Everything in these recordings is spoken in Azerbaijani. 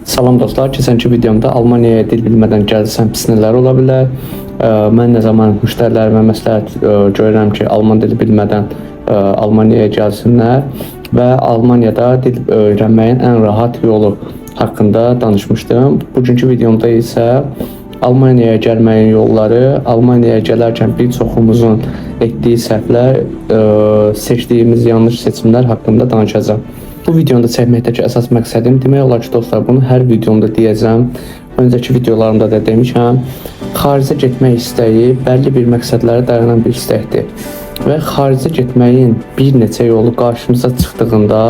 Salam dostlar, keçənki videomda Almaniyaya dil bilmədən gəlsəm pis nələr ola bilər? Mən nə zaman müştərilərimə məsləhət görürəm ki, alman dili bilmədən Almaniyaya gəlsinlər və Almaniyada dil öyrənməyin ən rahat yolu haqqında danışmışdım. Bugünkü videomda isə Almaniyaya gəlməyin yolları, Almaniyaya gələrkən bir çoxumuzun etdiyi səhvlər, seçdiyimiz yanlış seçimlər haqqında danışacağım. Bu videoda çəkməkdəki əsas məqsədim demək olar ki, dostlar, bunu hər videomda deyəcəm. Öncəki videolarımda da demişəm. Xaricə getmək istəyi bəlli bir məqsədlərə dayanan bir istəkdir. Və xaricə getməyin bir neçə yolu qarşımıza çıxdığında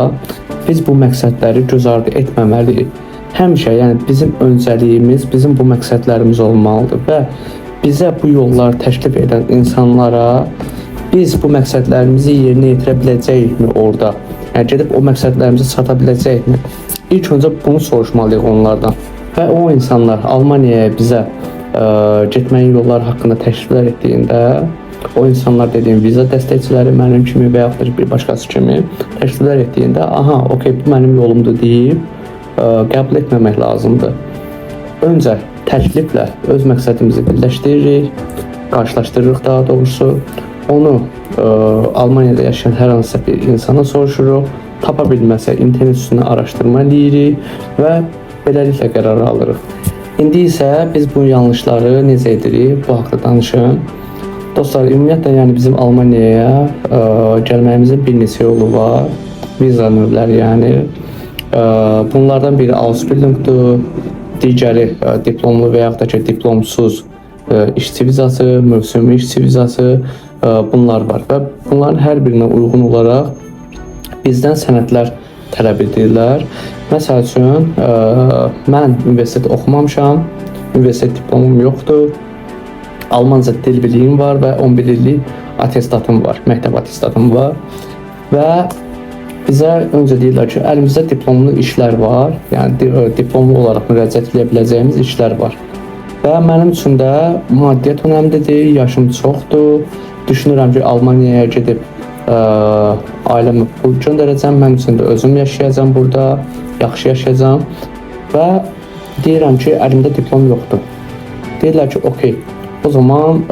biz bu məqsədləri göz ardı etməməliyik. Həmişə, yəni bizim öncəliyimiz, bizim bu məqsədlərimiz olmalıdır və bizə bu yolları təklif edən insanlara biz bu məqsədlərimizi yerinə yetirə biləcəyikmi orada? Yəni gedib o məqsədlərimizi çata biləcəkmi? İlk öncə bunu soruşmalıyıq onlardan. Və o insanlar Almaniyaya bizə getməyin yolları haqqında təkliflər etdiyində, o insanlar dediyim viza dəstəkçiləri mənim kimi və yaxud da bir başqası kimi təkliflər etdiyində, aha, okey, bu mənim yolumdur deyib qəbul etməmək lazımdır. Öncə təkliflə öz məqsədimizi birləşdiririk, qarşılaşdırırıq daha doğrusu. Onu Almaniyada yaşayan hər hansısa bir insana soruşuruq, tapa bilməsə internet üstündə araşdırma eləyirik və beləliklə qərar alırıq. İndi isə biz bu yanlışları necə edirik, bu haqda danışım. Dostlar, ümumiyyətlə yəni bizim Almaniyaya gəlməyimizin bir neçə yolu var, viza növləri yəni. Bunlardan biri Ausbildungdur, digəri diplomlu və yaxud da ki diplomsuz işçi vizası, mövsümi işçi vizası, bunlar var və bunların hər birinə uyğun olaraq bizdən sənədlər tələb edirlər. Məsəl üçün, mən universitet oxumamışam, universitet diplomum yoxdur, Almanca dil biliyim var və 11 illik atestatım var, məktəb atestatım var və bizə öncə deyirlər ki, əlimizdə diplomlu işlər var, yəni diplomlu olaraq müraciət edə biləcəyimiz işlər var. Və mənim üçün də maddiyyat önəmlidir, yaşım çoxdur, düşünürəm ki, Almaniyaya gedib ailəmə pul göndərəcəm, mən üçün də özüm yaşayacam burada, yaxşı yaşayacam və deyirəm ki, əlimdə diplom yoxdur. Deyirlər ki, okey, o zaman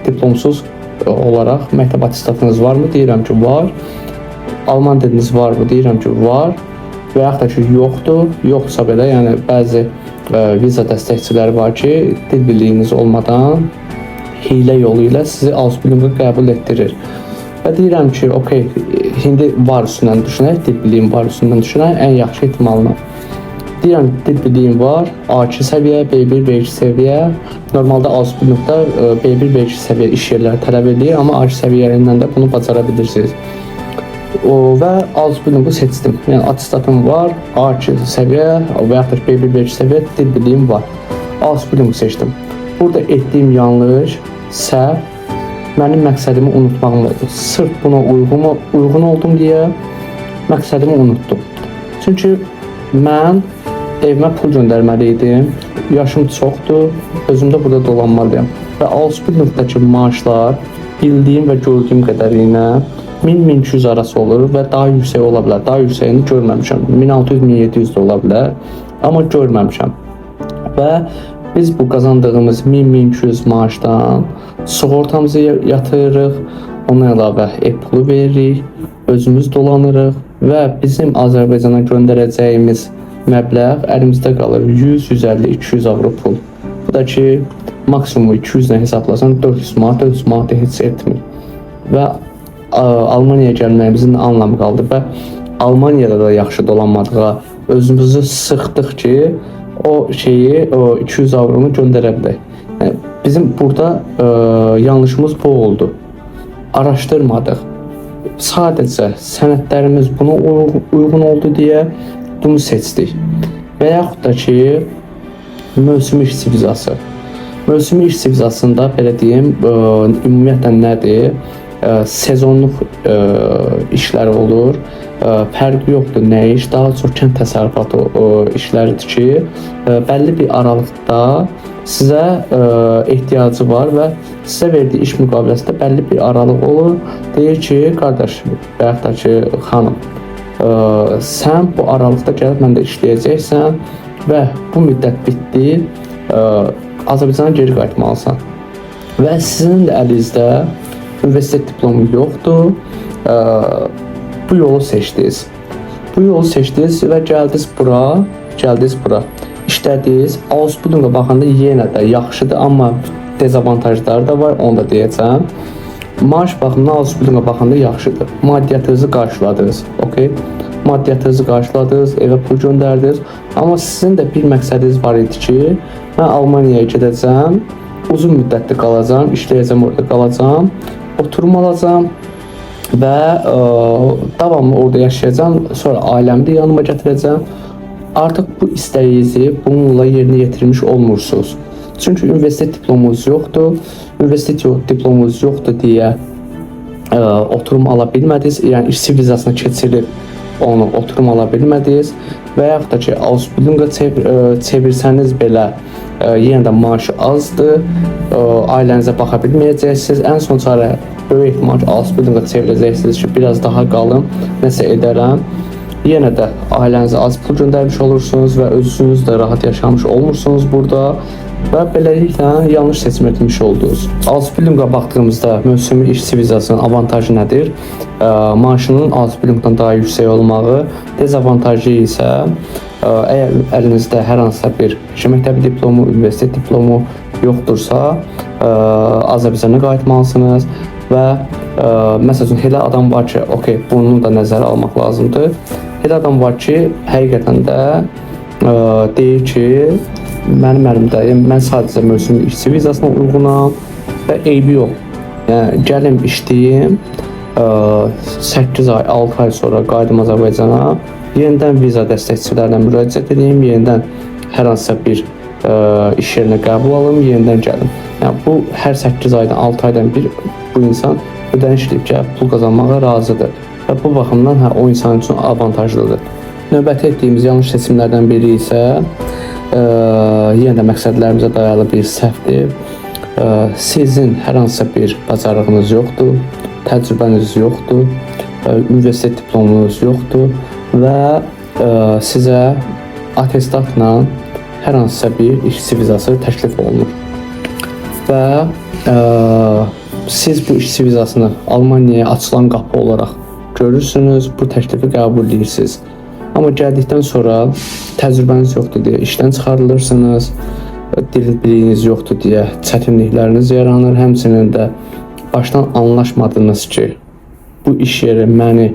diplomsuz olaraq məktəb atestatınız varmı? Deyirəm ki, var. Alman diliniz var mı? Deyirəm ki, var. Və yaxud da ki, yoxdur. Yoxsa belə, yəni bəzi viza dəstəkçiləri var ki, dil biliyiniz olmadan hiylə yolu ilə sizi Ausbildunga qəbul etdirir. Və deyirəm ki, okey, indi var üstündən düşünək, dil biliyim var üstündən düşünək, ən yaxşı ehtimalına. Deyirəm, dil biliyim var, A2 səviyyə, B1, B2 səviyyə. Normalda Ausbildungda B1, B2 səviyyə iş yerləri tələb edir, amma A2 səviyyəlindən də bunu bacara bilirsiniz. Və Ausbildungu seçdim. Yəni atestatım var, A2 səviyyə və yaxud da B1, B2 səviyyə dil biliyim var. Ausbildungu seçdim. Burada etdiyim yanlış, səhv mənim məqsədimi unutmağım oldu. Sırf buna uyğun oldum deyə məqsədimi unutdum. Çünki mən evimə pul göndərməli idim, yaşım çoxdur, özümdə burada dolanmalıyam. Və Ausbildungdakı maaşlar bildiyim və gördüyüm qədərilə 1000-1200 arası olur və daha yüksək ola bilər. Daha yüksəyini görməmişəm. 1600-1700 də ola bilər, amma görməmişəm. Və biz bu qazandığımız 1000-1200 maaşdan sığortamızı yatırırıq, ona əlavə ev pulu veririk, özümüz dolanırıq və bizim Azərbaycana göndərəcəyimiz məbləğ əlimizdə qalır 100, 150, 200 avro pul. Bu da ki, maksimum 200 ilə hesablasan 400 manat heç etmir. Və Almaniyaya gəlməyimizin anlamı qaldı və Almaniyada da yaxşı dolanmadığa özümüzü sıxdıq ki, o şeyi, o 200 avronu göndərə bilək. Yəni, bizim burada yanlışımız bu oldu. Araşdırmadıq. Sadəcə sənədlərimiz buna uyğun oldu deyə bunu seçdik. Və yaxud da ki, mövsümi işçi vizası. Mövsümi işçi vizasında belə deyim, ümumiyyətlə nədir? Sezonluq işlər olur. Fərqi yoxdur nə iş, daha çox kənd təsərrüfatı işləridir ki, bəlli bir aralıqda sizə ehtiyacı var və sizə verdiyi iş müqaviləsində bəlli bir aralıq olur. Deyir ki, qardaş və yaxud da ki, xanım, sən bu aralıqda gəlib məndə işləyəcəksən və bu müddət bitdi, Azərbaycana geri qayıtmalısan. Və sizin də əlinizdə universitet diplomu yoxdur, bu yolu seçdiniz. Bu yolu seçdiniz və gəldiniz bura, işlədiniz. Ausbildunga baxanda yenə də yaxşıdır, amma dezavantajları da var, onu da deyəcəm. Maaş baxımından Ausbildunga baxanda yaxşıdır. Maddiyyatınızı qarşıladınız, okey? Maddiyyatınızı qarşıladınız, evə pul göndərdiniz. Amma sizin də bir məqsədiniz var idi ki, mən Almaniyaya gedəcəm, uzun müddətli qalacağam, işləyəcəm, orada qalacağam, oturum alacağam və davamlı orada yaşayacağam, sonra ailəmi də yanıma gətirəcəm. Artıq bu istəyinizi bununla yerinə yetirmiş olmursunuz. Çünki universitet diplomunuz yoxdur, diplomunuz yoxdur deyə oturum ala bilmədiniz, yəni işçi vizasına keçirib onu oturum ala bilmədiniz və yaxud da ki, Ausbildunga çevirsəniz belə yenə də maaşı azdır, ailənizə baxa bilməyəcəksiniz. Ən son çarə böyük ehtimal Ausbildunga çevirəcəksiniz ki, biraz daha qalın, nəsə edərəm. Yenə də ailənizə az pul göndərmiş olursunuz və özünüz də rahat yaşamış olmursunuz burada və beləliklə yanlış seçim etmiş oldunuz. Ausbildunga baxdığımızda mövsümi işçi vizasının avantajı nədir? Maaşının Ausbildungadan daha yüksək olmağı, dezavantajı isə əgər əlinizdə hər hansısa bir məktəbi diplomu, universitet diplomu yoxdursa, Azərbaycana qayıtmalısınız və məsələn elə adam var ki, okey, bunu da nəzərə almaq lazımdır. Elə adam var ki, həqiqətən də deyir ki, mənim əlimdə, mən sadəcə mövsümi işçi vizasına uyğunam və eybi yox. Yəni gəlim işləyim, 8 ay, 6 ay sonra qayıdım Azərbaycana, yenidən viza dəstəkçilərinə müraciət edeyim, yenidən hər hansısa bir iş yerinə qəbul alım, yenidən gəlim. Yəni bu hər 8 aydan, 6 aydan bir bu insan ödəniş edib ki, pul qazanmağa razıdır və bu baxımdan o insan üçün avantajlıdır. Növbəti etdiyimiz yanlış seçimlərdən biri isə yenə də məqsədlərimizə dayalı bir səhvdir. Sizin hər hansısa bir bacarığınız yoxdur, təcrübəniz yoxdur, universitet diplomunuz yoxdur və sizə atestatla hər hansısa bir işçi vizası təklif olunur. Və siz bu işçi vizasını Almaniyaya açılan qapı olaraq görürsünüz, bu təklifi qəbul edirsiniz. Amma gəldikdən sonra təcrübəniz yoxdur deyə işdən çıxarılırsınız, dil biliyiniz yoxdur deyə çətinlikləriniz yaranır, həmçinin də başdan anlaşmadınız ki, bu iş yeri məni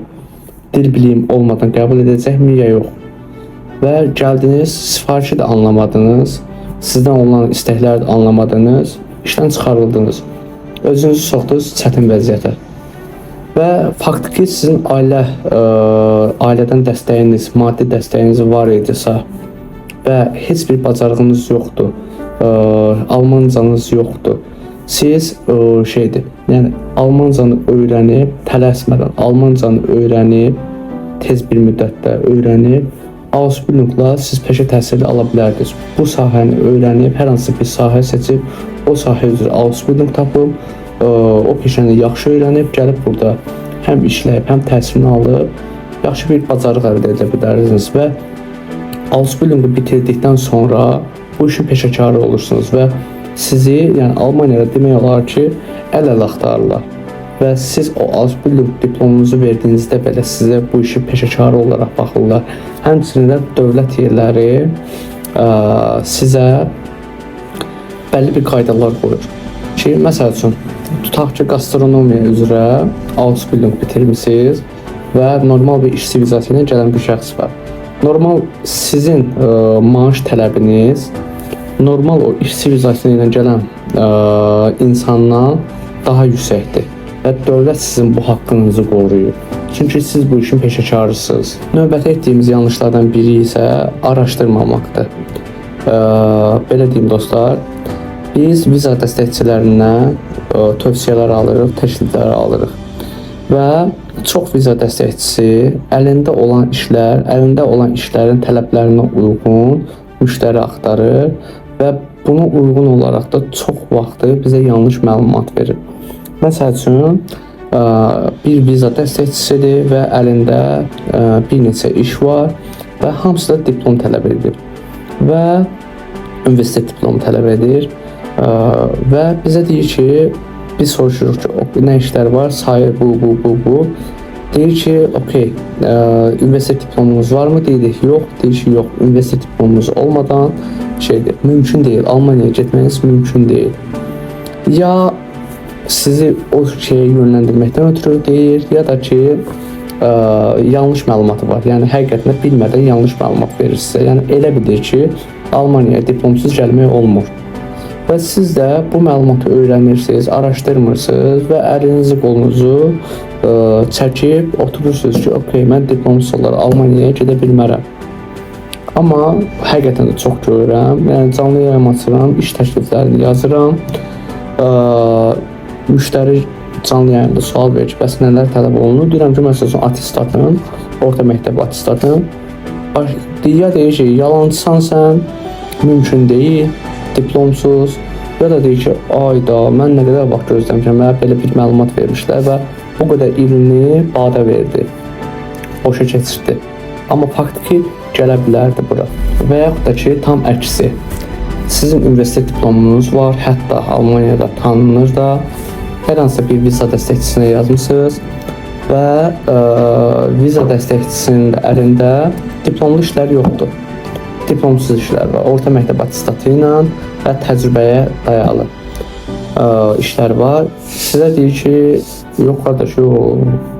dil biliyim olmadan qəbul edəcəkmi ya yox. Və gəldiniz, sifarişi də anlamadınız, sizdən olan istəkləri də anlamadınız, işdən çıxarıldınız, özünüzü soxdunuz çətin vəziyyətə. Və faktiki sizin ailədən dəstəyiniz, maddi dəstəyiniz var idisə və heç bir bacarığınız yoxdur, Almancanız yoxdur, siz yəni Almancanı öyrənib, tələsmədən Almancanı öyrənib, tez bir müddətdə öyrənib, Ausbildungla siz peşə təhsili ala bilərdiniz. Bu sahəni öyrənib, hər hansı bir sahə seçib, o sahə üzrə Ausbildung tapıb, o peşəni yaxşı öyrənib, gəlib burada həm işləyib, həm təhsilini alıb, yaxşı bir bacarıq əldə edə bilərsiniz və Ausbildungu bitirdikdən sonra bu işin peşəkarı olursunuz və sizi, yəni Almaniyada demək olar ki, əl-əl axtarırlar və siz o Ausbildung diplomunuzu verdiyinizdə belə sizə bu işin peşəkarı olaraq baxırlar. Həmçinin də dövlət yerləri sizə bəlli bir qaydalar qoyur ki, məsəl üçün, tutaq ki, gastronomiya üzrə Ausbildung bitirmisiniz və normal bir işçi vizası ilə gələn bir şəxs var. Normal sizin maaş tələbiniz normal o işçi vizası ilə gələn insandan daha yüksəkdir və dövlət sizin bu haqqınızı qoruyur. Çünki siz bu işin peşəkarısınız. Növbəti etdiyimiz yanlışlardan biri isə araşdırmamaqdır. Belə deyim dostlar, biz viza dəstəkçilərindən tövsiyələr alırıq, təkliflər alırıq və çox viza dəstəkçisi əlində olan işlərin tələblərinə uyğun müştəri axtarır və buna uyğun olaraq da çox vaxtı bizə yanlış məlumat verir. Məsəl üçün, bir viza dəstəkçisidir və əlində bir neçə iş var və hamısı da diplom tələb edir. və universitet diplomu tələb edir. Və bizə deyir ki, biz soruşuruq ki, nə işlər var, sayır bu. Deyir ki, okey, universitet diplomunuz varmı? Deyirik, yox. Deyir ki, yox, universitet diplomunuz olmadan mümkün deyil, Almaniyaya getmeniz mümkün deyil. Ya sizi o şeyə yönləndirməkdən ötürü deyir, ya da ki, yanlış məlumatı var. Yəni həqiqətən bilmədən yanlış məlumat verir sizə. Yəni elə bilir ki, Almaniyaya diplomsuz gəlmək olmur. Və siz də bu məlumatı öyrənirsiniz, araşdırmırsınız və əlinizi qolunuzu çəkib oturursunuz ki, okey, mən diplomsuz olaraq Almaniyaya gedə bilmərəm. Amma həqiqətən də çox görürəm. Yəni canlı yayım açıram, iş təkliflərini yazıram. Müştəri canlı yayımda sual verir ki, bəs nələr tələb olunur? Deyirəm ki, məsələn, attestatım, orta məktəb attestatım. Ya deyir ki, yalancısan sən, mümkün deyil, diplomsuz. Ya da deyir ki, ayda, mən nə qədər vaxt gözləmişəm, mənə belə bir məlumat vermişlər və bu qədər ilini badə verdi, boşa keçirdi. Amma fakt ki, gələ bilərdi bura. Və yaxud da ki, tam əksi. Sizin universitet diplomunuz var, hətta Almaniyada tanınır da, hər hansısa bir viza dəstəkçisinə yazmışsınız və viza dəstəkçisinin əlində diplomlu işlər yoxdur. Diplomsuz işlər var. Orta məktəb attestatı ilə və təcrübəyə dayalı işlər var. Sizə deyir ki, yox qardaş,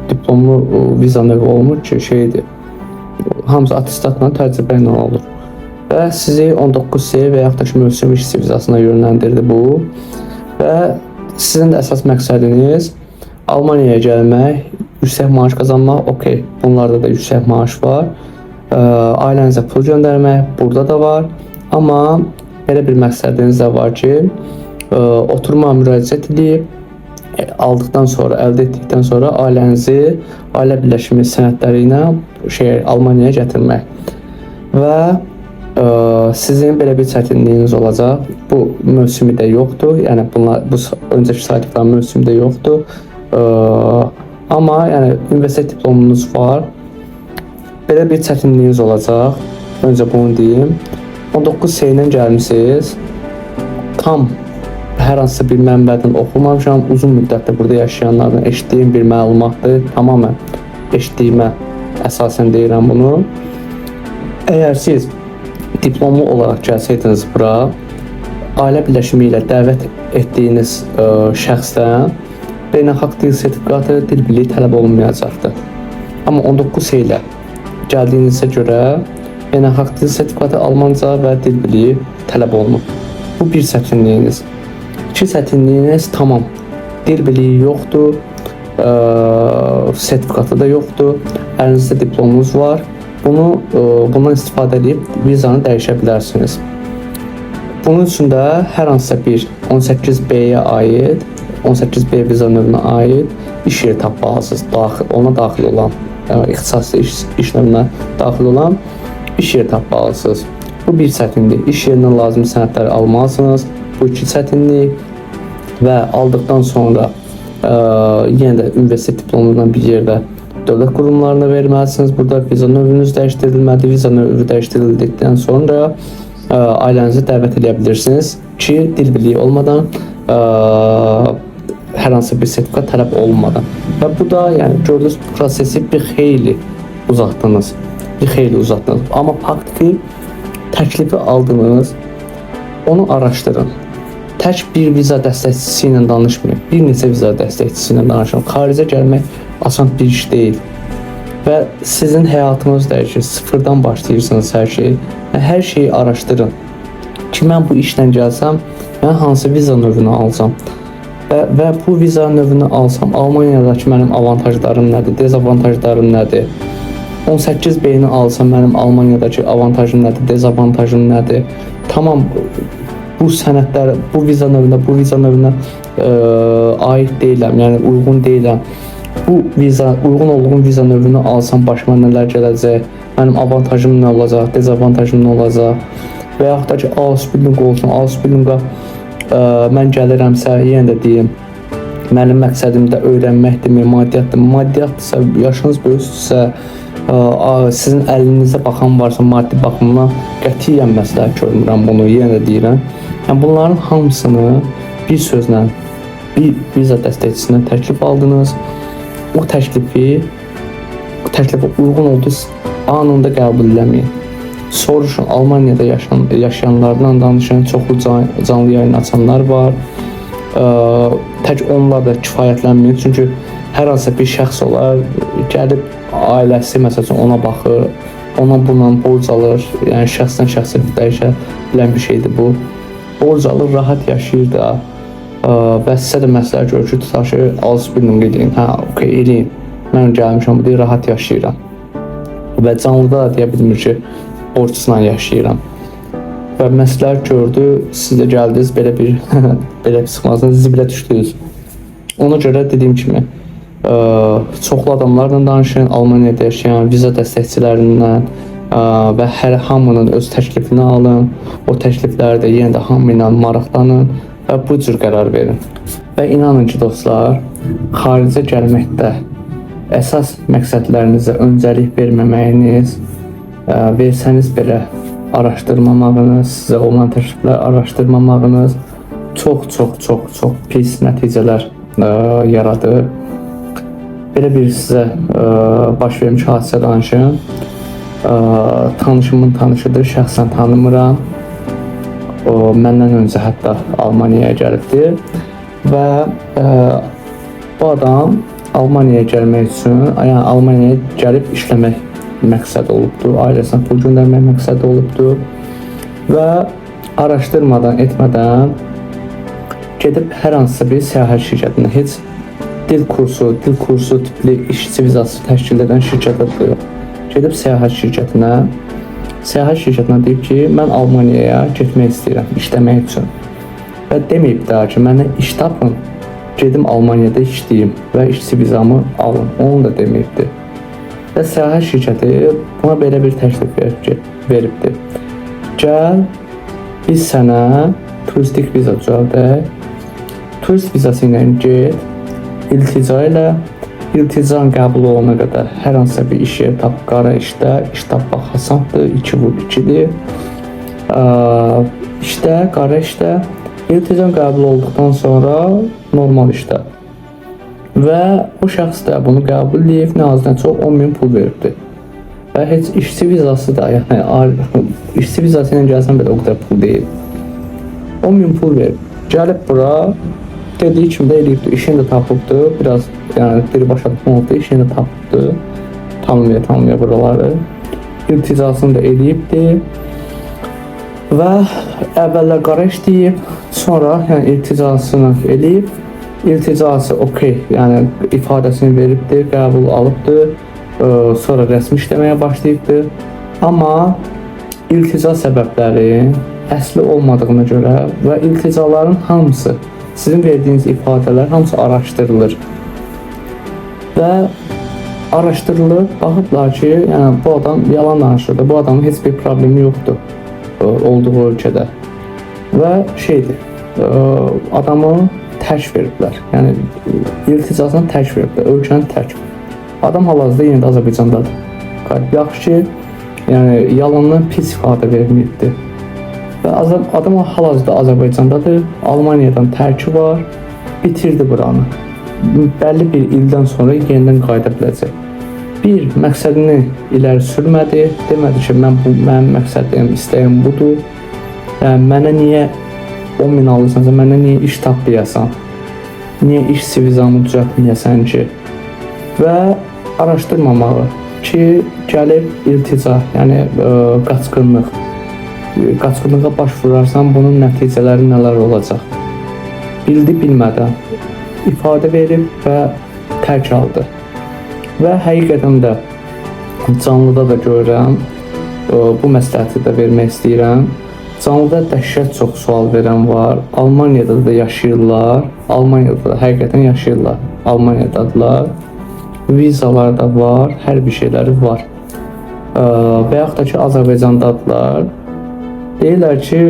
diplomlu viza növü olmur ki, şeydir. Hamısı attestatla, təcrübə ilə olur. Və sizi 19C və yaxud da ki, mövsüm işçi vizasına yönləndirdi bu. Və sizin də əsas məqsədiniz Almaniyaya gəlmək, yüksək maaş qazanmaq, okey, bunlarda da yüksək maaş var. Ailənizə pul göndərmək burada da var. Amma belə bir məqsədiniz də var ki, oturma müraciət edib, aldıqdan sonra, əldə etdikdən sonra ailənizi ailə birləşimi sənədləri ilə Almaniyaya gətirmək. Və sizin belə bir çətinliyiniz olacaq. Bu mövsümü də yoxdur. Yəni bu öncəki saydıqlarım mövsümü də yoxdur. Amma yəni universitet diplomunuz var. Belə bir çətinliyiniz olacaq. Öncə bunu deyim. 19C ilə gəlmisiniz. Tam hər hansısa bir mənbədən oxumamışam. Uzun müddətdə burada yaşayanlardan eşitdiyim bir məlumatdır. Tamamilə eşitdiyimə əsasən deyirəm bunu. Əgər siz diplomlu olaraq gəlsəydiniz bura, ailə birləşimi ilə dəvət etdiyiniz şəxsdən beynəlxalq dil sertifikatı, dil biliyi tələb olunmayacaqdır. Amma 19C ilə gəldiyinizə görə beynəlxalq dil sertifikatı Almanca və dil biliyi tələb olunur. Bu bir çətinliyiniz. İki çətinliyiniz tamam. Dil biliyi yoxdur, sertifikatı da yoxdur, əlinizdə diplomunuz var. Bundan istifadə edib vizanı dəyişə bilərsiniz. Bunun üçün də hər hansısa bir 18B-yə aid, 18B viza növünə aid iş yeri tapmalısınız. Ona daxil olan, ixtisaslı iş növünə daxil olan iş yeri tapmalısınız. Bu bir çətinlik. İş yerindən lazım sənədləri almalısınız. Bu iki çətinlik və aldıqdan sonra yenə də universitet diplomundan bir yerdə dövlət qurumlarına verməlisiniz. Burada viza növünüz dəyişdirilməlidir. Viza növü dəyişdirildikdən sonra ailənizi dəvət edə bilirsiniz ki, dil biliyi olmadan hər hansı bir sertifikat tələb olunmadan. Və bu da yəni gördüyünüz prosesi bir xeyli uzatdınız. Amma fakt ki, təklifi aldınız, onu araşdırın. Tək bir viza dəstəkçisi ilə danışmayın. Bir neçə viza dəstəkçisi ilə danışın. Xaricə gəlmək asan bir iş deyil. Və sizin həyatınız dəyişir. Sıfırdan başlayırsınız hər şeyi. Hər şeyi araşdırın. Ki, mən bu işlə gəlsəm, mən hansı viza növünü alsam? Və bu viza növünü alsam, Almaniyadakı mənim avantajlarım nədir, dezavantajlarım nədir? 18B-ni alsam, mənim Almaniyadakı avantajım nədir, dezavantajım nədir? Tamam, bu sənədlər, bu viza növünə aid deyiləm, yəni uyğun deyiləm. Bu uyğun olduğum viza növünü alsam başıma nələr gələcək, mənim avantajım nə olacaq, dezavantajım nə olacaq? Və yaxud da ki, Ausbildung olsun, Ausbildunga mən gəlirəmsə, yenə də deyim, mənim məqsədim də öyrənməkdirmi, maddiyyatdırsa, yaşınız böyüksə, Sizin əlinizdə baxan varsa maddi baxımdan qətiyyən məsləhət görmürəm bunu, yenə də deyirəm. Yəni bunların hamısını bir sözlə bir viza dəstəkçisindən təklif aldınız. O təklifə uyğun olduğu anında qəbul eləməyin. Soruşun, Almaniyada yaşayanlarla danışın, çoxlu canlı yayın açanlar var. Tək onlar da kifayətlənməyin, çünki hər hansı bir şəxs olar, gəlib ailəsi məsələn ona baxır, ona bundan borc alır. Yəni şəxsdən şəxsə dəyişə bilən bir şeydir bu. Borc alır, rahat yaşayır da. Və sizə də məsləhət görür ki, tutaq ki, az bilin qeydin, hə, okey, eləyin. Mən gəlmişəm, bu deyir, rahat yaşayıram. Və canlıda da deyə bilmir ki, borcla yaşayıram. Və məsləhət gördü, siz də gəldiniz, belə bir sıxmasınız, zibilə düşdünüz. Ona görə dediyim kimi, çoxlu adamlarla danışın, Almaniyada yaşayan viza dəstəkçilərindən və hər hamının öz təklifini alın. O təklifləri də yenə də hamı ilə maraqlanın və bu cür qərar verin. Və inanın ki, dostlar, xaricə gəlməkdə əsas məqsədlərinizə öncəlik verməməyiniz, versəniz belə araşdırmamağınız, sizə olan təkliflər araşdırmamağınız çox pis nəticələr yaradır. Belə bir sizə baş vermiş hadisə danışım. Tanışımın tanışıdır, şəxsən tanımıram. O məndən öncə hətta Almaniyaya gəlibdi və bu adam Almaniyaya gəlmək üçün, yəni Almaniyaya gəlib işləmək məqsəd olubdu, ailəsinə pul göndərmək məqsədi olubdu və araşdırmadan, etmədən gedib hər hansısa bir səyahət şirkətinə, heç dil kursu tipli işçi vizası təşkil edən şirkətədir. Gedib səyahət şirkətinə deyib ki, mən Almaniyaya getmək istəyirəm, işləmək üçün. Və deməyib daha ki, mənə iş tapın, gedim Almaniyada işləyim və işçi vizamı alın. Onu da deməyibdi. Və səyahət şirkəti buna belə bir təklif veribdi. Gəl, biz sənə turistik viza düzəldək. Turist vizası ilə get, iltican qəbul olana qədər hər hansı bir iş yeri tap, qara işdə, iş tapmaq asandır, 2x2-dir. İşdə, qara işdə, iltican qəbul olduqdan sonra normal işdə. Və o şəxs də bunu qəbul edib, nə azdan çox 10.000 pul veribdi. Və heç işçi vizası da, yəni işçi vizası ilə gəlsən belə o qədər pul deyil. 10.000 pul verib, gəlib bura, dediyi kimi də eləyibdi, işini də tapıbdı, biraz yəni birbaşa oldu, işini də tapıbdı, tanımaya buraları, ilticasını da eləyibdi və əvvəllər qara işləyib, sonra yəni ilticasını eləyib, ilticası okey, yəni ifadəsini veribdi, qəbul alıbdı, sonra rəsmi işləməyə başlayıbdı, amma iltica səbəbləri əsli olmadığına görə və ilticaların hamısı, sizin verdiyiniz ifadələr hamısı araşdırılır. Və araşdırılır, baxıblar ki, yəni bu adam yalan danışırdı, bu adamın heç bir problemi yoxdur olduğu ölkədə. Və şeydir, adamı tərk veriblər, yəni ilticasını tərk veriblər, ölkəni tərk. Adam hal-hazırda yenə də Azərbaycandadır. Yaxşı ki, yəni yalandan pis ifadə verməyibdi. Və adam hal-hazırda Azərbaycandadır, Almaniyadan tərki var, bitirdi buranı. Bəlli bir ildən sonra yenidən qayıda biləcək. Bir, məqsədini iləri sürmədi, demədi ki, mənim məqsədim, istəyim budur. Yəni, mənə niyə 10.000 alırsansa, mənə niyə iş tapmayasan, niyə iş vizamı düzəltməyəsən ki? Və araşdırmamalı ki, gəlib iltica, yəni qaçqınlığa baş vurarsan, bunun nəticələri nələr olacaq? Bildi, bilmədən ifadə verib və tərk aldı. Və həqiqətən də canlıda da görürəm, bu məsləhəti də vermək istəyirəm. Canlıda dəhşət çox sual verən var. Almaniyada da yaşayırlar. Almaniyada da həqiqətən yaşayırlar. Almaniyadadılar. Vizalar da var, hər bir şeyləri var. Və yaxud da ki, Azərbaycandadılar. Deyirlər ki,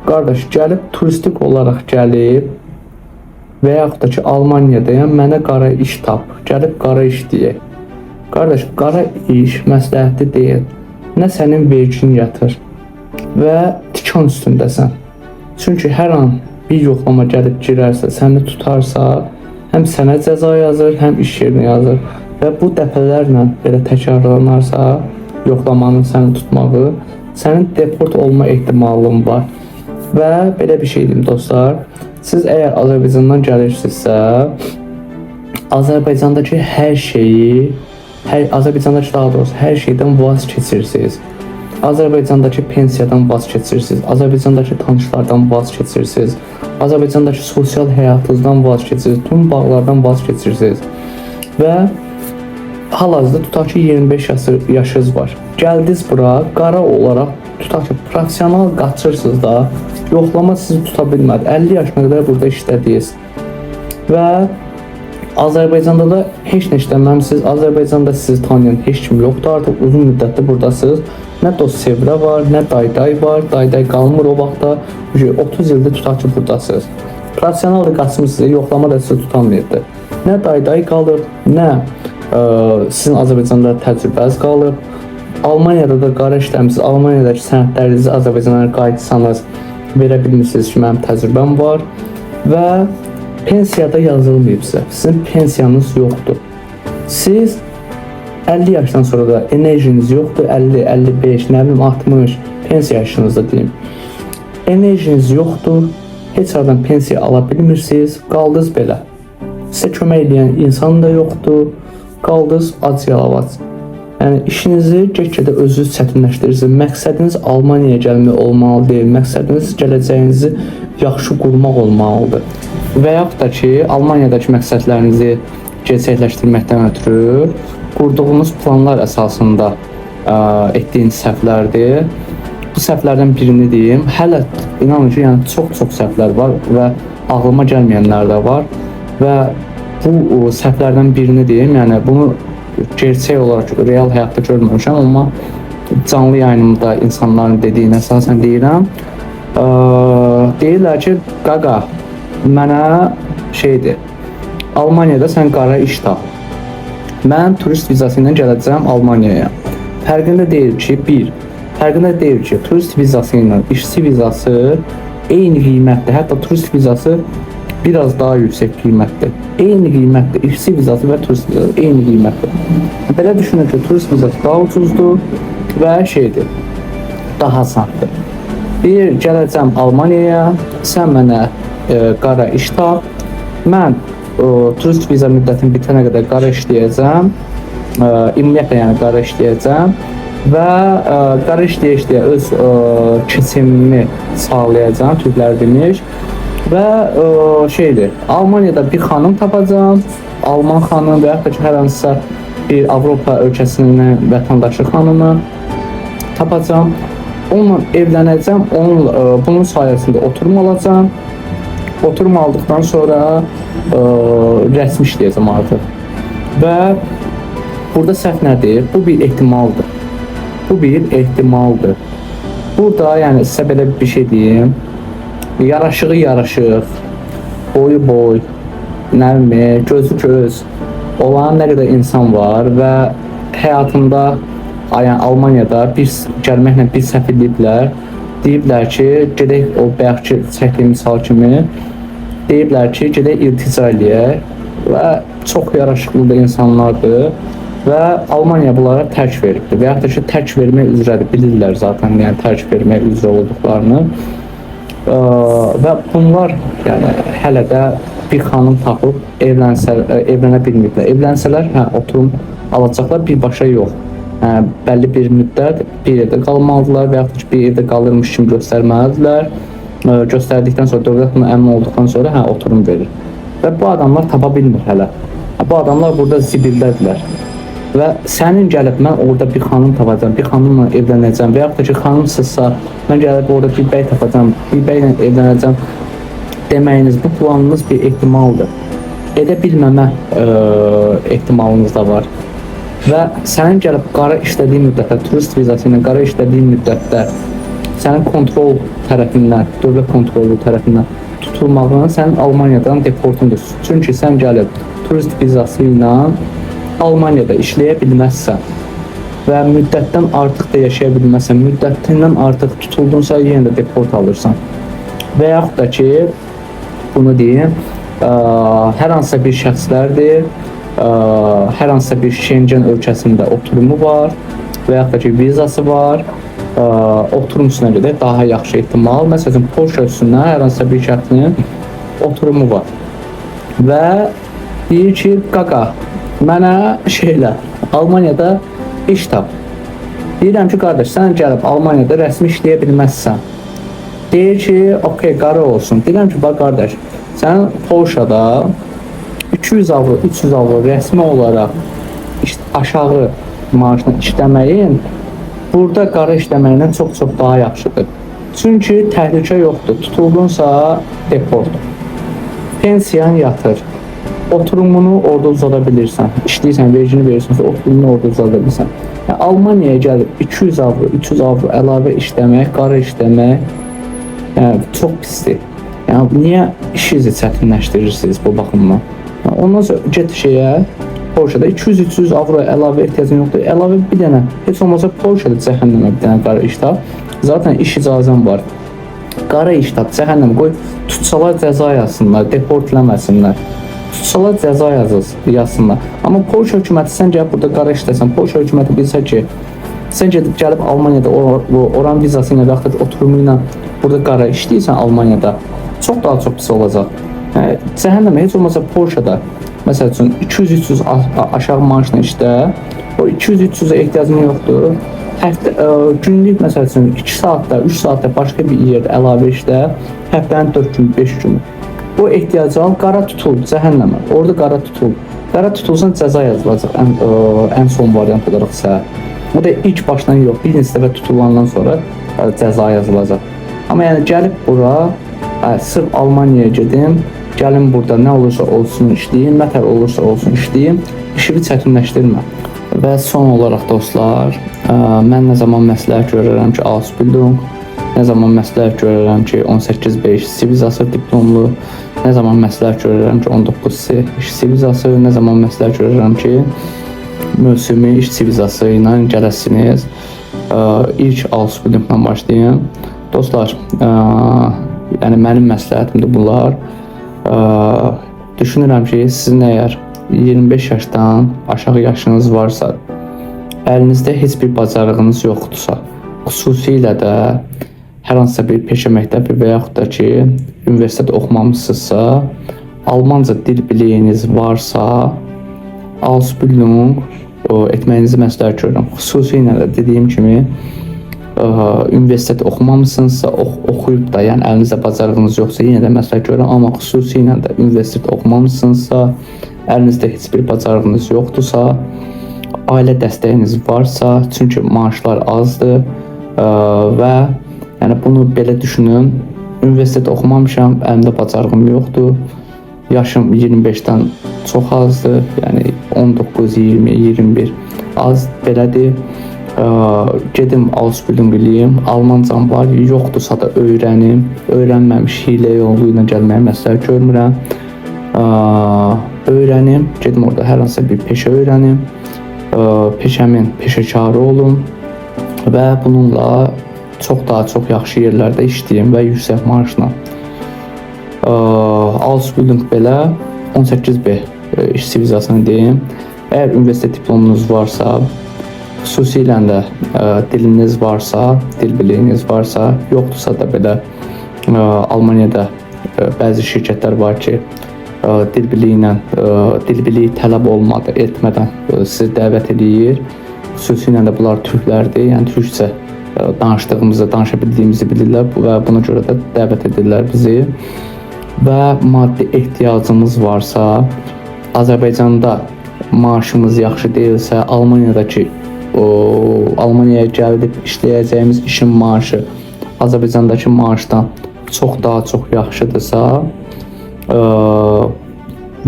qardaş, gəlib turistik olaraq gəlib və yaxud da ki, Almaniyadayam, mənə qara iş tap, gəlib qara iş deyək. Qardaş, qara iş məsləhətli deyil. Nə sənin vergin yatır və tikan üstündəsən. Çünki hər an bir yoxlama gəlib girərsə, səni tutarsa, həm sənə cəza yazır, həm iş yerinə yazır. Və bu dəfələrlə belə təkrarlanarsa, yoxlamanın səni tutmağı, sənin deport olma ehtimalın var. Və belə bir şey deyim dostlar, siz əgər Azərbaycandan gəlirsinizsə, Azərbaycandakı hər şeyi, Azərbaycandakı daha doğrusu hər şeydən vaz keçirsiniz. Azərbaycandakı pensiyadan vaz keçirsiniz. Azərbaycandakı tanışlardan vaz keçirsiniz. Azərbaycandakı sosial həyatınızdan vaz keçirsiniz. Tüm bağlardan vaz keçirsiniz. Və hal-hazırda tutaq ki 25 yaşınız var. Gəldiniz bura, qara olaraq tutaq ki professional qaçırsınız da, yoxlama sizi tuta bilmədi. 50 yaşına qədər burada işlədiniz. Və Azərbaycanda da heç nə işləməmisiniz. Azərbaycanda sizi tanıyan heç kim yoxdur. Artıq uzun müddətdir buradasınız. Nə dost sevrə var, nə dayday var. Dayday qalmır o vaxtda. 30 ildir tutaq ki buradasınız. Professional da qaçmısınız, yoxlama da sizi tutamıydı. Nə dayday qalır, nə sizin Azərbaycanda təcrübəniz qalıb. Almaniyada da qara işləmisiniz. Almaniyadakı sənədlərinizi Azərbaycana qayıtsanız verə bilmirsiniz ki, mənim təcrübəm var. Və pensiyada yazılmayıb sizə. Sizin pensiyanız yoxdur. Siz 50 yaşdan sonra da enerjiniz yoxdur. 50, 55, nə bilim 60 pensiya yaşınızda deyim. Enerjiniz yoxdur. Heç yerdən pensiya ala bilmirsiniz. Qaldınız belə. Sizə kömək edən insan da yoxdur. Qaldınız ac-yalavac. Yəni işinizi get-gedə özünüz çətinləşdirirsiniz. Məqsədiniz Almaniyaya gəlmək olmalı deyil. Məqsədiniz gələcəyinizi yaxşı qurmaq olmalıdır. Və yaxud da ki, Almaniyadakı məqsədlərinizi gerçəkləşdirməkdən ötürü qurduğunuz planlar əsasında etdiyiniz səhvlərdir. Bu səhvlərdən birini deyim. Hələ inanın ki, yəni çox səhvlər var və ağlıma gəlməyənlər də var. Və bu səhvlərdən birini deyim. Yəni bunu gerçək olaraq real həyatda görməmişəm, amma canlı yayınımda insanların dediyinə əsasən deyirəm. Deyirlər ki, qaqa, mənə şeydir, Almaniyada sən qara iş tap. Mən turist vizası ilə gələcəm Almaniyaya. Fərqində deyil ki, turist vizası ilə işçi vizası eyni qiymətdir. Hətta turist vizası biraz daha yüksək qiymətdir. Eyni qiymətdir. İşçi vizası və turist vizası eyni qiymətdir. Belə düşünün ki, turist vizası daha ucuzdur və şeydir, daha asandır. Bir gələcəm Almaniyaya, sən mənə qara iş tap. Mən turist viza müddətim bitənə qədər qara işləyəcəm. Ümumiyyətlə yəni qara işləyəcəm və qara işləyə öz keçimimi sağlayacağam, türklər demiş. Və şeydir, Almaniyada bir xanım tapacağam, Alman xanım və yaxud da ki hər hansısa bir Avropa ölkəsinin vətəndaşı xanımı tapacağam. Onunla evlənəcəm, bunun sayəsində oturum alacağım. Oturum aldıqdan sonra rəsmi işləyəcəm artıq. Və burada səhv nədir? Bu bir ehtimaldır. Burada yəni sizə belə bir şey deyim. Yaraşığı, boyu boy, nə bilim, gözü göz olan nə qədər insan var və həyatında yəni Almaniyada gəlməklə bir səhv ediblər. Deyiblər ki, gedək o bayaqki çəkdiyim misal kimi deyiblər ki, gedək iltica eləyək və çox yaraşıqlı da insanlardır və Almaniya bunlara tərk veribdir və yaxud da ki, tərk vermək üzrədir, bilirlər zaten, yəni tərk vermək üzrə olduqlarını və bunlar yəni hələ də bir xanım tapıb evlənə bilməyiblər. Evlənsələr, oturum alacaqlar, birbaşa yox. Bəlli bir müddət bir evdə qalmalıdırlar və yaxud da ki, bir evdə qalırmış kimi göstərməlidirlər. Göstərdikdən sonra, dövlət buna əmin olduqdan sonra oturum verir. Və bu adamlar tapa bilmir hələ. Bu adamlar burada zibildədirlər. Və sənin gəlib, mən orada bir xanım tapacağım, bir xanımla evlənəcəm və yaxud da ki, xanımsızsa, mən gəlib orada bir bəy tapacağım, bir bəylə evlənəcəm deməyiniz, bu planınız bir ehtimaldır. Edə bilməmə ehtimalınız da var. Və sənin gəlib qara işlədiyin müddətdə, turist vizası ilə qara işlədiyin müddətdə sənin kontrol tərəfindən, dövlət kontrolu tərəfindən tutulmağın sənin Almaniyadan deportundur. Çünki sən gəlib turist vizası ilə Almaniyada işləyə bilməzsən və müddətdən artıq da yaşaya bilməzsən, müddətindən artıq tutuldunsa yenə də deport alırsan. Və yaxud da ki, bunu deyim, hər hansısa bir şəxslərdir, hər hansısa bir Schengen ölkəsində oturumu var və yaxud da ki, vizası var, oturum üstünə görə daha yaxşı ehtimal. Məsələn, Polşa üstündən hər hansısa bir şəxsin oturumu var və deyir ki, qaqa, mənə Almaniyada iş tap. Deyirəm ki, qardaş, sən gəlib Almaniyada rəsmi işləyə bilməzsən. Deyir ki, okey, qara olsun. Deyirəm ki, bax qardaş, sən Polşada 200 avro, 300 avro rəsmi olaraq aşağı maaşla işləməyin burada qara işləməkdən çox-çox daha yaxşıdır. Çünki təhlükə yoxdur. Tutuldunsa deport. Pensiyan yatır. Oturumunu orada uzada bilirsən. İşləyirsən, vergini verirsənsə, oturumunu orada uzada bilirsən. Yəni, Almaniyaya gəlib 200 avro, 300 avro əlavə işləmək, qara işləmək çox pisdir. Yəni, niyə işinizi çətinləşdirirsiniz bu baxımdan? Yəni, ondan sonra get Polşada 200-300 avro əlavə ehtiyacın yoxdur. Əlavə bir dənə, heç olmasa Polşada cəhənnəmə bir dənə qara iş tap. Zaten iş icazən var. Qara iş tap, cəhənnəm qoy, tutsalar cəza yazsınlar, deport eləməsinlər. Tutsalar cəza yazsınlar. Amma Polşa hökuməti sən gəlib burada qara işləsən, Polşa hökuməti bilsə ki, sən gəlib Almaniyada oran vizası ilə və yaxud da oturumu ilə burada qara işləyirsən Almaniyada, çox daha çox pis olacaq. Yəni, cəhənnəmə heç olmasa Polşada, məsəl üçün 200-300 aşağı maaşla işlə, o 200-300-ə ehtiyacın yoxdur. Günlük məsəl üçün 2 saatda, 3 saatda başqa bir yerdə əlavə işlə, həftənin 4 gün, 5 gün. O ehtiyacı al, qara tutul, cəhənnəmə. Orada qara tutul. Qara tutulsan cəza yazılacaq ən son variant olaraq səhər. O da ilk başdan yox, bir neçə dəfə tutulandan sonra cəza yazılacaq. Amma yəni gəlib bura, sırf Almaniyaya gedim, gəlin burada nə olursa olsun işləyim, nətər olursa olsun işləyim, işimi çətinləşdirmə. Və son olaraq dostlar, mən nə zaman məsləhət görürəm ki, Ausbildung, nə zaman məsləhət görürəm ki, 18B işçi vizası diplomlu, nə zaman məsləhət görürəm ki, 19C işçi vizası, nə zaman məsləhət görürəm ki, mövsümi işçi vizası ilə gələsiniz. İlk Ausbildungla başlayın. Dostlar, yəni mənim məsləhətimdir bunlar. Düşünürəm ki, sizin əgər 25 yaşdan aşağı yaşınız varsa, əlinizdə heç bir bacarığınız yoxdursa, xüsusilə də hər hansısa bir peşə məktəbi və yaxud da ki, universitet oxumamısınızsa, Almanca dil biliyiniz varsa, Ausbildung etməyinizi məsləhət görürəm. Xüsusilə də dediyim kimi, universitet oxumamısınızsa, oxuyub da, yəni əlinizdə bacarığınız yoxsa yenə də məsləhət görürəm, amma xüsusilə də universitet oxumamısınızsa, əlinizdə heç bir bacarığınız yoxdursa, ailə dəstəyiniz varsa, çünki maaşlar azdır və yəni bunu belə düşünün, universitet oxumamışam, əlimdə bacarığım yoxdur, yaşım 25-dən çox azdır, yəni 19, 20, 21 az belədir. Gedim Ausbildung eləyim, Almancam var, yoxdursa da öyrənim, öyrənməmiş hilə yolu ilə gəlməyə məsləhət görmürəm. Öyrənim, gedim orada hər hansısa bir peşə öyrənim, peşəmin peşəkarı olum və bununla daha çox yaxşı yerlərdə işləyim və yüksək maaşla. Ausbildung belə 18B işçi vizasını deyim. Əgər universitet diplomunuz varsa, xüsusilə də diliniz varsa, dil biliyiniz varsa, yoxdursa da belə Almaniyada bəzi şirkətlər var ki, dil biliyi tələb etmədən sizi dəvət edir. Xüsusilə də bunlar türklərdir, yəni türkcə danışdığımızı, danışa bildiyimizi bilirlər və buna görə də dəvət edirlər bizi. Və maddi ehtiyacımız varsa, Azərbaycanda maaşımız yaxşı deyilsə, Almaniyaya gəlib işləyəcəyimiz işin maaşı Azərbaycandakı maaşdan daha çox yaxşıdırsa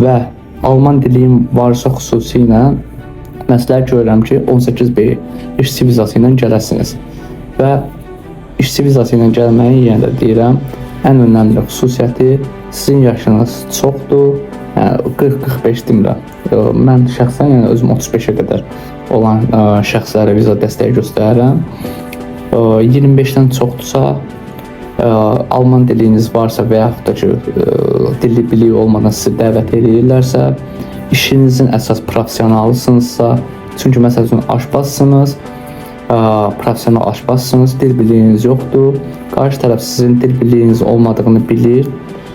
və Alman diliyim varsa xüsusilə məsləhət görürəm ki, 18B işçi vizası ilə gələsiniz. Və işçi vizası ilə gəlməyin yenə də deyirəm, ən önəmli xüsusiyyəti sizin yaşınız çoxdur Yəni 40-45 demirəm. Mən şəxsən yəni özüm 35-ə qədər olan şəxslərə viza dəstəyi göstərirəm. 25-dən çoxdursa, alman diliniz varsa və yaxud da ki, dilli biliyi olmadan sizi dəvət edirlərsə, işinizin əsas professionalısınızsa, çünki məsəl üçün aşbazsınız, professional aşbazsınız, dil biliyiniz yoxdur, qarşı tərəf sizin dil biliyiniz olmadığını bilir,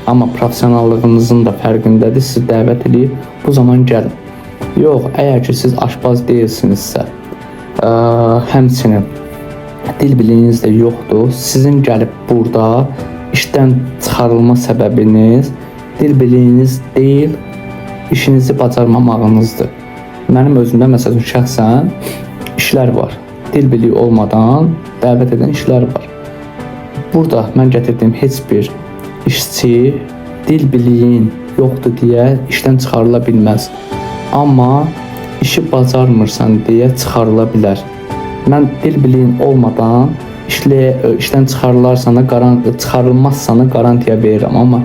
amma professionallığınızın da fərqindədir, sizi dəvət edir, bu zaman gəlin. Yox, əgər ki siz aşbaz deyilsinizsə, həmçinin dil biliyiniz də yoxdur, sizin gəlib burada işdən çıxarılma səbəbiniz dil biliyiniz deyil, işinizi bacarmamağınızdır. Mənim özümdə məsələn şəxsən işlər var. Dil biliyi olmadan dəvət edən işlər var. Burada mən gətirdiyim heç bir işçi dil biliyin yoxdur deyə işdən çıxarıla bilməz. Amma işi bacarmırsan deyə çıxarıla bilər. Mən dil biliyin olmadan işdən çıxarılmazsan garantiya verirəm, amma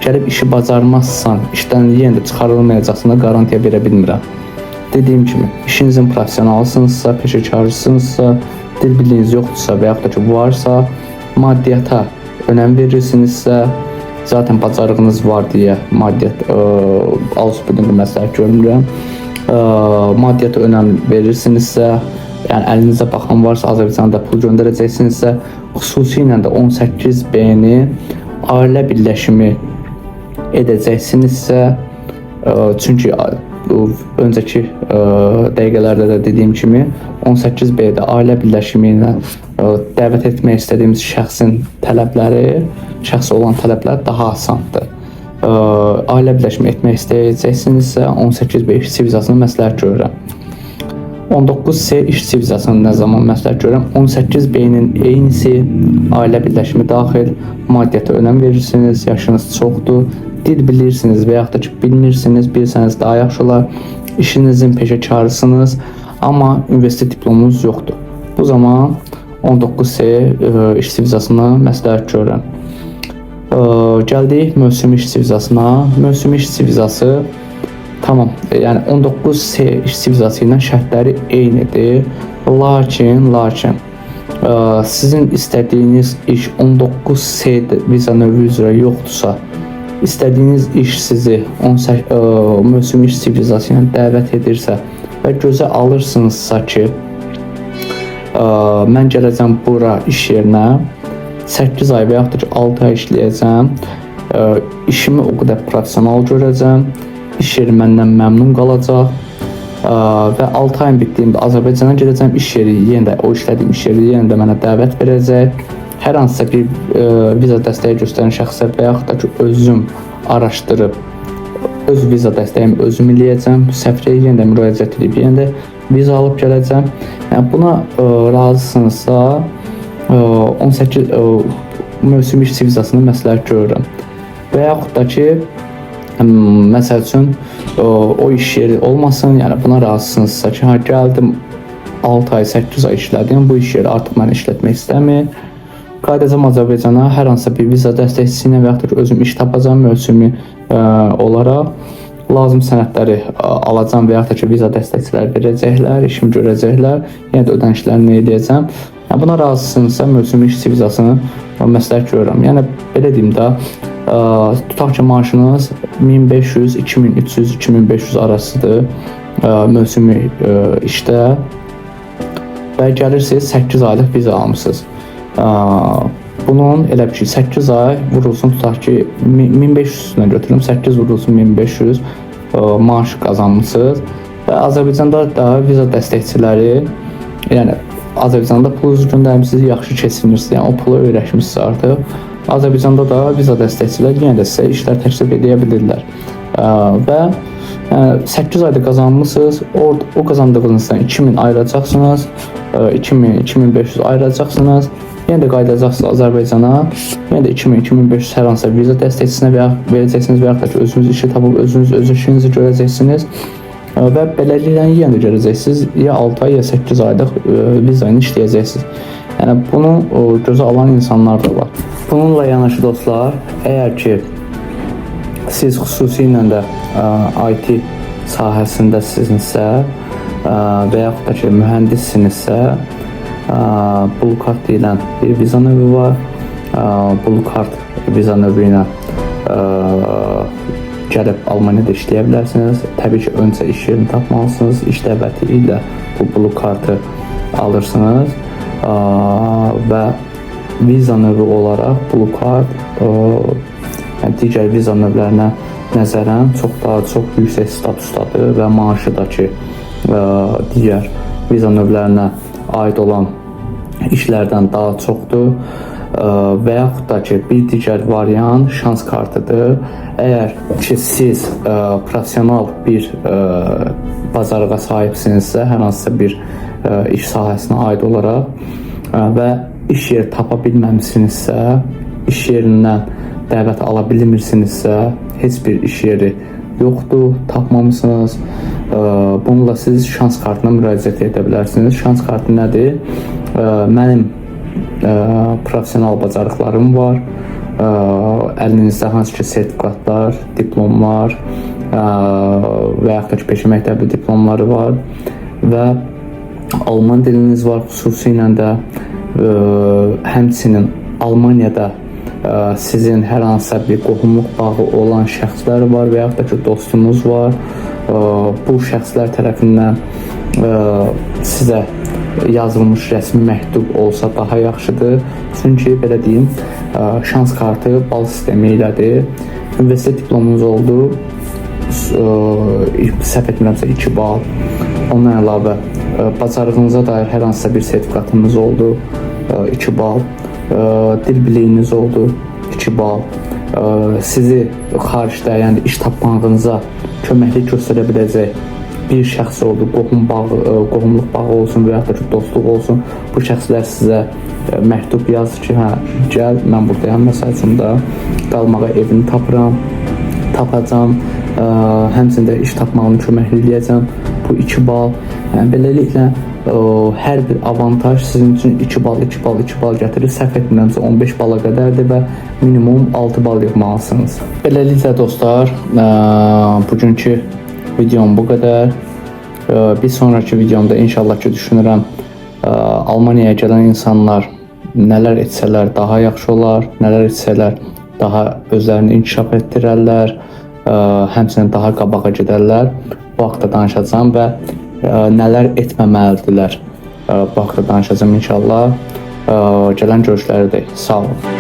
gəlib işi bacarmazsan, işdən yenə də çıxarılmayacaqsına garantiya verə bilmirəm. Dediyim kimi, işinizin professionalsınızsa, peşəkarlısınızsa, dil biliyiniz yoxdursa və yaxud da ki varsa, maddiyyata önəm verirsinizsə, zaten bacarığınız var deyə maddiyyat ausbildingi məsləhət görmürəm. Maddiyyata önəm verirsinizsə, yəni əlinizə baxan varsa, Azərbaycanda pul göndərəcəksinizsə, xüsusilə də 18B-ni ailə birləşimi edəcəksinizsə, çünki öncəki dəqiqələrdə də dediyim kimi 18B-də ailə birləşimi ilə dəvət etmək istədiyimiz şəxsin tələbləri, şəxsi olan tələblər daha asandır. Ailə birləşimi etmək istəyəcəksinizsə 18B işçi vizasını məsləhət görürəm. 19C işçi vizasını nə zaman məsləhət görürəm? 18B-nin eynisi ailə birləşimi daxil, maddiyyata önəm verirsiniz, yaşınız çoxdur, dil bilirsiniz və yaxud da ki bilmirsiniz, bilsəniz daha yaxşı olar, işinizin peşəkarısınız, amma universitet diplomunuz yoxdur. Bu zaman 19C işçi vizasını məsləhət görürəm. Gəldik mövsümi işçi vizasına. Mövsümi işçi vizası tamam, yəni 19C işçi vizası ilə şərtləri eynidir. Lakin sizin istədiyiniz iş 19C viza növü üzrə yoxdursa, istədiyiniz iş sizi mövsümi işçi vizası ilə dəvət edirsə və gözə alırsınızsa ki, mən gələcəm bura iş yerinə 8 ay və yaxud da ki 6 ay işləyəcəm, işimi o qədər professional görəcəm, iş yeri məndən məmnun qalacaq və 6 ayın bitdiyində Azərbaycana gedəcəm, iş yeri yenə də o işlədiyim iş yeri yenə də mənə dəvət verəcək. Hər hansısa bir viza dəstəyi göstərən şəxsə və yaxud da ki özüm araşdırıb öz viza dəstəyimi özüm eləyəcəm, səfirliyə yenə də müraciət edib yenə də viza alıb gələcəm. Yəni buna razısınızsa 18 mövsümi işçi vizasını məsləhət görürəm. Və yaxud da ki məsəl üçün o iş yeri olmasın, yəni buna razısınızsa ki, gəldim 6 ay, 8 ay işlədim, bu iş yeri artıq məni işlətmək istəmir. Qayıdacam Azərbaycana, hər hansısa bir viza dəstəkçisi ilə və yaxud da ki özüm iş tapacam mövsümi olaraq, lazım sənədləri alacam və yaxud da ki viza dəstəkçilər verəcəklər, işimi görəcəklər, yenə də ödənişlərini edəcəm. Yəni buna razısınızsa mövsümi işçi vizasını məsləhət görürəm. Yəni belə deyim də, tutaq ki maaşınız 1500, 2300, 2500 arasıdır mövsümi işdə və gəlirsiniz 8 aylıq viza almışsınız. Bunun elə bir ki 8 ay vurulsun, tutaq ki 1500-dən götürüm, 8 vurulsun 1500 maaş qazanmışsınız və Azərbaycanda da viza dəstəkçiləri, yəni Azərbaycanda pulunuzu göndərmişsiniz, yaxşı keçinirsiniz, yəni o pulu öyrəşmişsiniz artıq. Azərbaycanda da viza dəstəkçilər yenə də sizə işlər təklif edə bilirlər və 8 ayda qazanmışsınız, o qazandığınızdan 2000 ayıracaqsınız, 2000-2500 ayıracaqsınız, yenə də qayıdacaqsınız Azərbaycana, yenə də 2000-2500 hər hansısa viza dəstəkçisinə verəcəksiniz və yaxud da ki özünüz işi tapıb özünüz öz işinizi görəcəksiniz və beləliklə yenə də görəcəksiniz, ya 6 ay ya 8 aylıq viza ilə işləyəcəksiniz. Yəni bunu gözə alan insanlar da var. Bununla yanaşı dostlar, əgər ki siz xüsusilə də IT sahəsindəsinizsə və yaxud da ki mühəndissinizsə, Blue Card deyilən bir viza növü var. Blue Card viza növü ilə gəlib Almaniyada işləyə bilərsiniz. Təbii ki, öncə iş yerini tapmalısınız. İş dəvəti ilə bu Blue Card-ı alırsınız və viza növü olaraq Blue Card yəni digər viza növlərinə nəzərən çox yüksək statusdadır və maaşı da ki digər viza növlərinə aid olan işlərdən daha çoxdur və yaxud da ki bir digər variant şans kartıdır. Əgər ki siz professional bir bacarığa sahibsinizsə, hər hansısa bir iş sahəsinə aid olaraq və iş yeri tapa bilməmisinizsə, iş yerindən dəvət ala bilmirsinizsə, heç bir iş yeri yoxdur, tapmamısınız. Bununla siz şans kartına müraciət edə bilərsiniz. Şans kartı nədir? Mənim professional bacarıqlarım var. Əlinizdə hansı ki sertifikatlar, diplomlar və yaxud da ki peşə məktəbi diplomları var və Alman diliniz var xüsusilə də. Həmçinin Almaniyada sizin hər hansısa bir qohumluq bağı olan şəxslər var və yaxud da ki dostunuz var. Bu şəxslər tərəfindən sizə yazılmış rəsmi məktub olsa daha yaxşıdır. Çünki belə deyim, şans kartı bal sistemi ilədir. Universitet diplomunuz oldu, səhv etmirəmsə 2 bal. Ondan əlavə bacarığınıza dair hər hansısa bir sertifikatınız oldu, 2 bal. Dil biliyiniz oldu, 2 bal. Sizi xaricdə, yəni iş tapmağınıza köməklik göstərə biləcək bir şəxs oldu, qohumluq bağı olsun və yaxud da ki dostluq olsun. Bu şəxslər sizə məktub yazır ki, hə, gəl, mən buradayam, məsəl üçün də qalmağa evini tapacam, həmçində iş tapmağını köməklik eləyəcəm. Bu 2 bal. Yəni beləliklə hər bir avantaj sizin üçün 2 bal gətirir. Səhv etmirəmsə 15 bala qədərdir və minimum 6 bal yığmalısınız. Beləliklə dostlar, bugünkü videom bu qədər. Bir sonraki videomda inşallah ki düşünürəm Almaniyaya gələn insanlar nələr etsələr daha yaxşı olar, nələr etsələr daha özlərini inkişaf etdirərlər, həmçinin daha qabağa gedərlər. Bu haqda danışacağam və nələr etməməlidirlər. Bu haqda danışacağım inşallah. Gələn görüşlərə dək. Sağ olun.